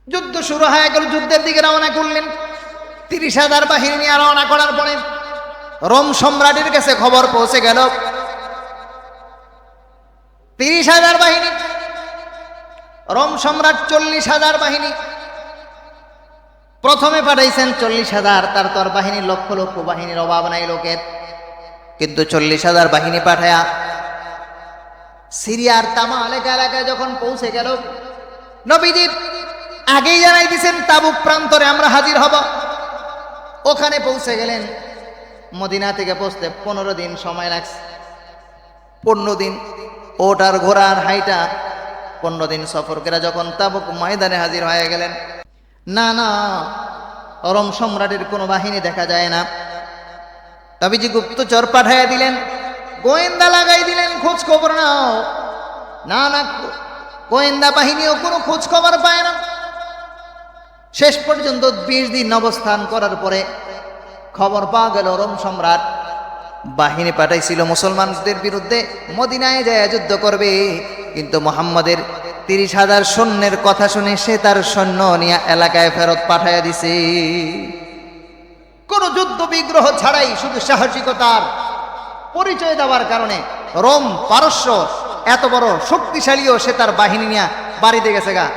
যুদ্ধ শুরু হয়ে গেল, যুদ্ধের দিকে রওনা করলেন। 30,000 বাহিনী নিয়ে রওনা করার পরে রোম সম্রাটের কাছে খবর পৌঁছে গেল 30,000 বাহিনী, রোম সম্রাট 40,000 বাহিনী প্রথমে পাঠাইছেন। 40,000, তার তোর বাহিনী লক্ষ লক্ষ বাহিনীর অভাব নাই লোকের, কিন্তু 40,000 বাহিনী পাঠায়া সিরিয়ার তামা এলাকায় যখন পৌঁছে গেল, নবীজি আগেই জানাই দিয়েছেন তাবুক প্রান্তরে আমরা হাজির হব। ওখানে পৌঁছে গেলেন। মদিনা থেকে পৌঁছতে 15 দিন সময় লাগছে। 15 দিন ওটার ঘোড়ার হাইটা 15 দিন সফর করে যখন তাবুক ময়দানে হাজির হয়ে গেলেন, না না, রোম সম্রাটের কোনো বাহিনী দেখা যায় না। নবীজি গুপ্তচর পাঠাইয়া দিলেন, গোয়েন্দা লাগাই দিলেন, খোঁজ খবর নাও। না না, গোয়েন্দা বাহিনীও কোনো খোঁজ খবর পায় না। শেষ পর্যন্ত 20 দিন অবস্থান করার পরে খবর পাওয়া গেল রোম সম্রাট বাহিনী পাঠাইছিল মুসলমানদের বিরুদ্ধে, মদিনায় যায় যুদ্ধ করবে, কিন্তু মুহাম্মাদের 30,000 সৈন্যের কথা শুনে সে তার সৈন্য নিয়ে এলাকায় ফেরত পাঠাইয়া দিছে। কোন যুদ্ধ বিগ্রহ ছাড়াই শুধু সাহসিকতার পরিচয় দেওয়ার কারণে রোম পারস্য এত বড় শক্তিশালীও সে তার বাহিনী নিয়ে বাড়িতে গেছে গা।